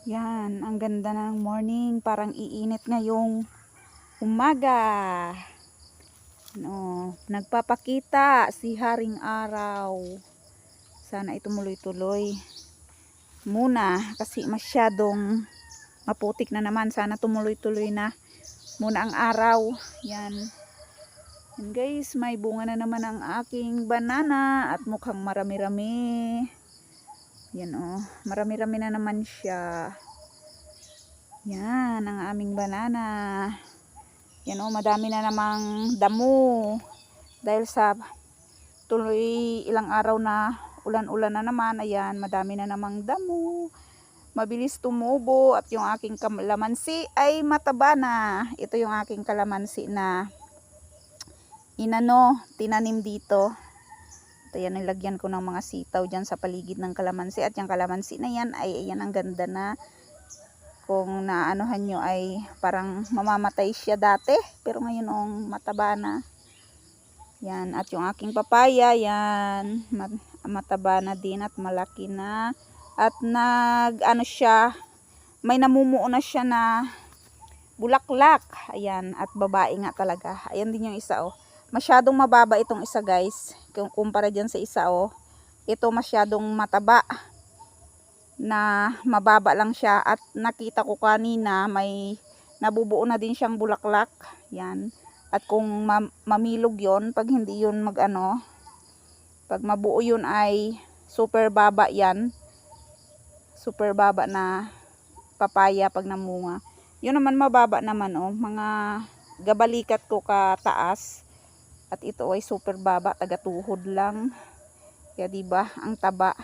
Yan, ang ganda ng morning. Parang iinit ngayong umaga. No, nagpapakita si Haring Araw. Sana itumuloy-tuloy muna kasi masyadong maputik na naman. Sana tumuloy-tuloy na muna ang araw. Yan. Yan guys, may bunga na naman ang aking banana at mukhang marami-rami. Yan oh, marami-rami na naman siya. Yan ang aming banana. Yan oh, madami na namang damo. Dahil sa tuloy ilang araw na ulan-ulan na naman, ayan, madami na namang damo. Mabilis tumubo at yung aking kalamansi ay mataba na. Ito yung aking kalamansi na tinanim dito. Ito yan, nilagyan ko ng mga sitaw dyan sa paligid ng kalamansi. At yung kalamansi na yan ay ayan, ang ganda na. Kung naanohan nyo ay parang mamamatay siya dati. Pero ngayon mataba na. Yan, at yung aking papaya, yan, mataba na din at malaki na. At siya, may namumuo na siya na bulaklak. Ayan, at babae nga talaga. Ayan din yung isa oh. Masyadong mababa itong isa guys. Kung kumpara dyan sa isa oh. Ito masyadong mataba. Na mababa lang siya. At nakita ko kanina may nabubuo na din siyang bulaklak. Yan. At kung mamilog yon, pag hindi yun pag mabuo yun ay super baba yan. Super baba na papaya pag namunga. Yun naman mababa naman oh. Mga gabalikat ko kataas. At ito ay super baba, taga-tuhod lang. Kaya diba, ang taba.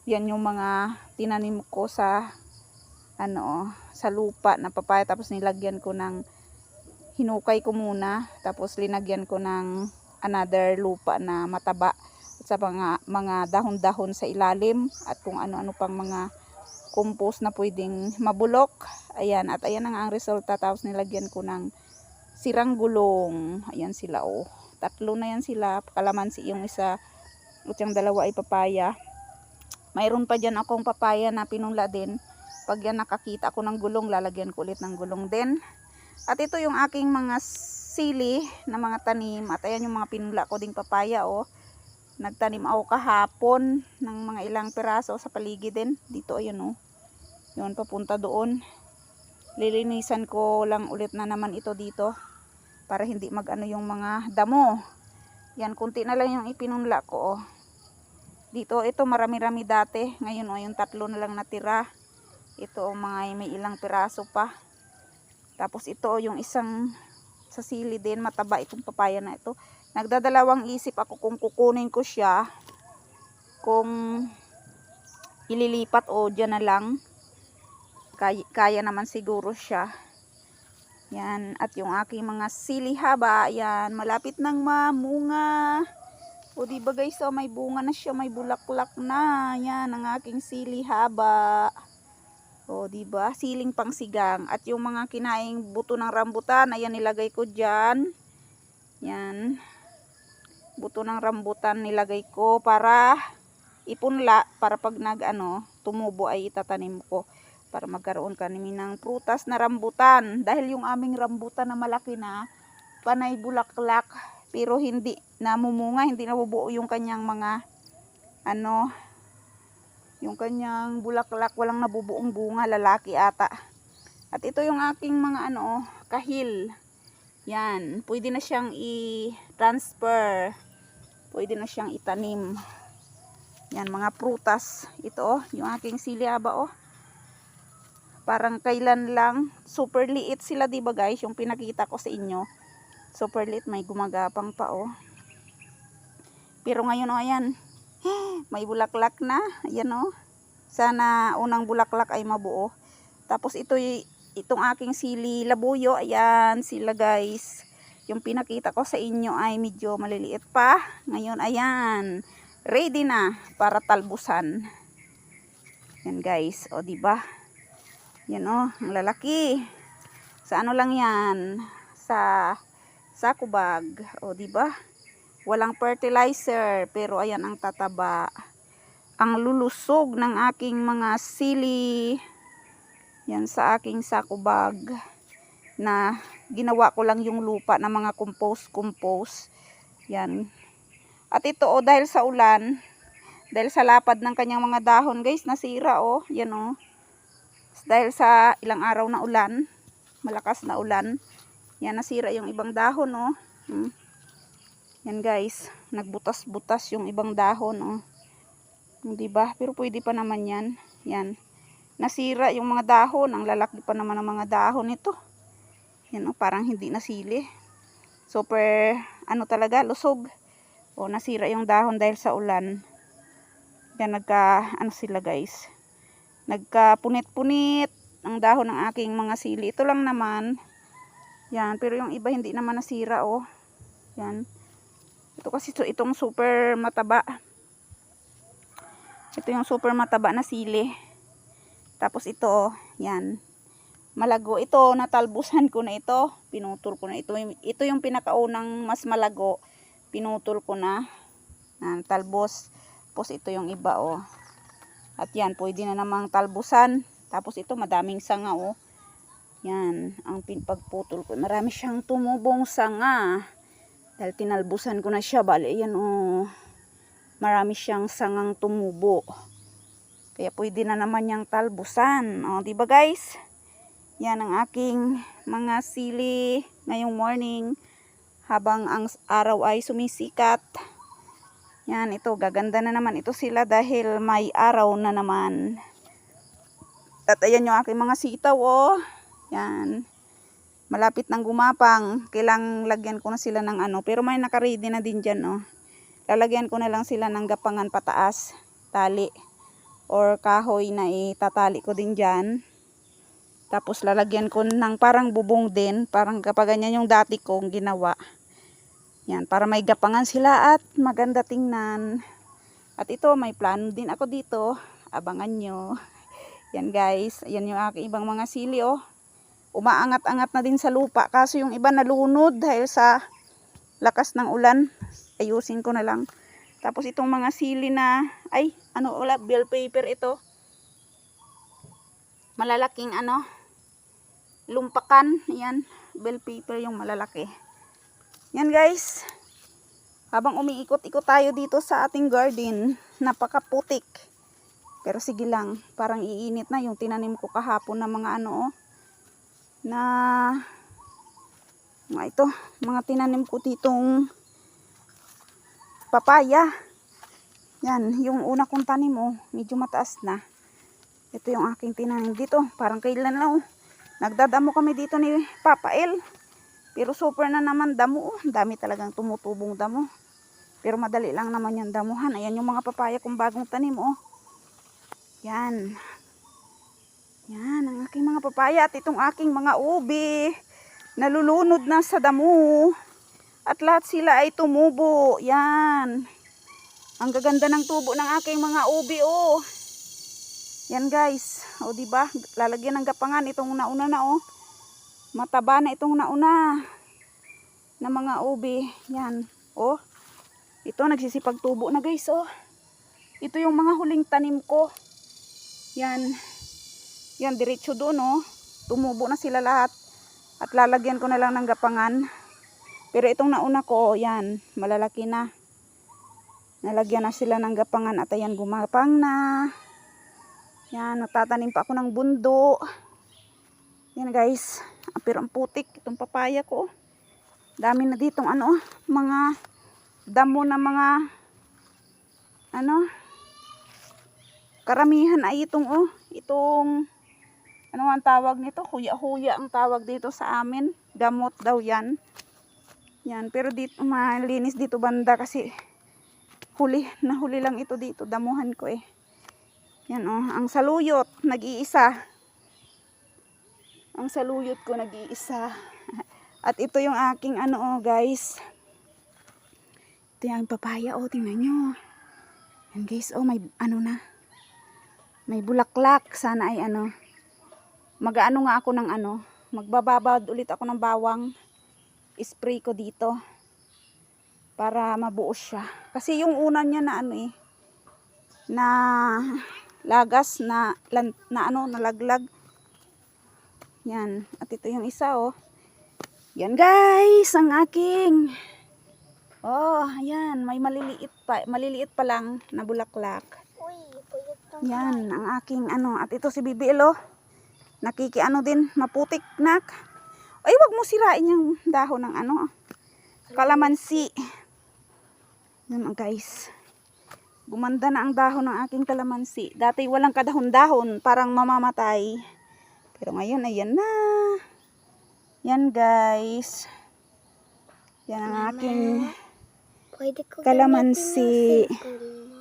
Yan yung mga tinanim ko sa sa lupa na papaya, tapos nilagyan ko ng hinukay ko muna, tapos linagyan ko ng another lupa na mataba at sa mga dahon-dahon sa ilalim at kung ano-ano pang mga compost na pwedeng mabulok. Ayan, at ayan ang resulta. Tapos nilagyan ko ng sirang gulong. Ayan sila oh. Tatlo na yan sila. Kalamansi yung isa at yung dalawa ay papaya. Mayroon pa dyan akong papaya na pinula din. Pag yan nakakita ako ng gulong, lalagyan ko ulit ng gulong din. At ito yung aking mga sili na mga tanim. At ayan yung mga pinula ko ding papaya oh. Nagtanim ako kahapon ng mga ilang piraso sa paligid din. Dito ayun oh. Yun, papunta doon. Lilinisan ko lang ulit na naman ito dito. Para hindi yung mga damo. Yan, kunti na lang yung ipinunla ko oh. Dito, ito marami-rami dati. Ngayon oh, yung tatlo na lang natira. Ito oh, mga may ilang piraso pa. Tapos ito oh, yung isang sa sili din, mataba itong papaya na ito. Nagdadalawang isip ako kung kukunin ko siya, kung ililipat o dyan na lang. Kaya naman siguro siya. Yan, at yung aking mga sili haba, yan, malapit nang mamunga. O diba guys, oh, may bunga na siya, may bulaklak na. Yan, ang aking sili haba. O diba, siling pangsigang. At yung mga kinaing buto ng rambutan, ayan, nilagay ko dyan. Yan, buto ng rambutan nilagay ko para ipunla, para pag tumubo ay itatanim ko. Para magkaroon kami ng prutas na rambutan. Dahil yung aming rambutan na malaki na, panay bulaklak, pero hindi namumunga, hindi nabubuo yung kanyang mga yung kanyang bulaklak, walang nabubuong bunga, lalaki ata. At ito yung aking mga kahil. Yan, pwede na siyang i-transfer. Pwede na siyang itanim. Yan, mga prutas. Ito oh, yung aking sili haba oh. Parang kailan lang, super liit sila diba guys, yung pinakita ko sa inyo. Super liit, may gumagapang pa oh. Pero ngayon oh, ayan, may bulaklak na. Ayan oh. Sana unang bulaklak ay mabuo. Tapos itong aking sili labuyo, ayan sila guys. Yung pinakita ko sa inyo ay medyo maliliit pa. Ngayon ayan, ready na para talbusan. Yan guys, o diba? Yan oh, ang lalaki. Sa lang yan? Sa kubag. O diba? Walang fertilizer, pero ayan ang tataba. Ang lulusog ng aking mga sili Yan sa aking sako bag na ginawa ko lang yung lupa na mga compost. Yan. At ito dahil sa ulan, dahil sa lapad ng kanyang mga dahon guys, nasira Yan dahil sa ilang araw na ulan, malakas na ulan, yan nasira yung ibang dahon Yan guys, nagbutas-butas yung ibang dahon Diba? Pero pwede pa naman yan. Yan. Nasira yung mga dahon, ang lalaki pa naman ng mga dahon ito. Yan parang hindi nasili. Super talaga, lusog. Nasira yung dahon dahil sa ulan. Yan sila guys. Nagkapunit-punit ang dahon ng aking mga sili. Ito lang naman. Yan, pero yung iba hindi naman nasira Yan. Ito kasi itong super mataba. Ito yung super mataba na sili. Tapos ito, yan. Malago ito, natalbusan ko na ito. Pinutol ko na ito. Ito yung pinakaunang mas malago. Pinutol ko na. Talbos. Tapos ito yung iba At yan, pwede na namang talbusan. Tapos ito, madaming sanga Yan, ang pagputol ko. Marami siyang tumubong sanga. Dahil tinalbusan ko na siya. Bali, yan marami siyang sangang tumubo. Kaya pwede na naman niyang talbusan. Diba guys? Yan ang aking mga sili ngayong morning. Habang ang araw ay sumisikat. Yan, ito, gaganda na naman ito sila dahil may araw na naman. At ayan yung aking mga sitaw Yan. Malapit nang gumapang. Kailang lagyan ko na sila ng pero may nakaready na din dyan Lalagyan ko na lang sila ng gapangan pataas. Tali. Or kahoy na itatali ko din dyan. Tapos lalagyan ko ng parang bubong din. Parang kapag ganyan yung dati kong ginawa. Yan, para may gapangan sila at maganda tingnan. At ito, may plano din ako dito. Abangan nyo. Yan guys, yan yung aking ibang mga sili Umaangat-angat na din sa lupa. Kaso yung iba nalunod dahil sa lakas ng ulan. Ayusin ko na lang. Tapos itong mga sili na, bell pepper ito. Malalaking lumpakan. Yan, bell pepper yung malalaki. Yan guys. Habang umiikot-ikot tayo dito sa ating garden, napakaputik. Pero sige lang, parang iinit na yung tinanim ko kahapon na mga mga tinanim ko ditong papaya. Yan, yung una kong tanim medyo mataas na. Ito yung aking tinanim dito. Parang kailan lang nagdadamo kami dito ni Papa El. Pero super na naman damo Dami talagang tumutubong damo. Pero madali lang naman yung damuhan. Ayan yung mga papaya kong bagong tanim Yan. Yan ang aking mga papaya. At itong aking mga ubi. Nalulunod na sa damo. At lahat sila ay tumubo. Yan. Ang gaganda ng tubo ng aking mga ubi Yan guys. Diba? Lalagyan ng gapangan itong nauna na Mataba na itong nauna na mga ubi. Yan. Ito nagsisipag tubo na guys Ito yung mga huling tanim ko. Yan. Yan diretso doon Tumubo na sila lahat. At lalagyan ko na lang ng gapangan. Pero itong nauna ko yan, malalaki na. Nalagyan na sila ng gapangan at ayan gumapang na. Yan, nagtatanim pa ako ng bundo. Yan guys. Pero ang putik itong papaya ko. Dami na ditong mga damo na mga karamihan ay itong ang tawag nito? Huya-huya ang tawag dito sa amin. Gamot daw yan. Yan, pero dito malinis dito banda kasi nahuli lang ito dito. Damuhan ko Yan ang saluyot, nag-iisa. Ang saluyot ko nag-iisa. At ito yung aking guys. Ito yung papaya tingnan nyo. Yan guys may na. May bulaklak. Sana ay mag-ano nga ako ng magbababad ulit ako ng bawang. Spray ko dito. Para mabuo siya. Kasi yung una niya na na lagas na nalaglag. Yan. At ito yung isa, oh. Yan guys, ang aking. Oh, ayan. May maliliit pa lang na bulaklak. Uy, puyot ng Yan, ang aking ano. At ito si Bibi, oh. Nakikiano din, maputik, nak. Ay, wag mo sirain yung dahon ng ano. Kalamansi. Yan, guys. Gumanda na ang dahon ng aking kalamansi. Dati walang kadahon-dahon, parang mamamatay. Pero ngayon, ayan na. Yan guys. Yan ang aking Pwede ko kalamansi. gamitin yung cellphone mo.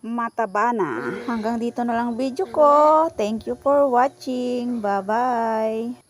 Mataba na. Hanggang dito na lang video ko. Thank you for watching. Bye-bye.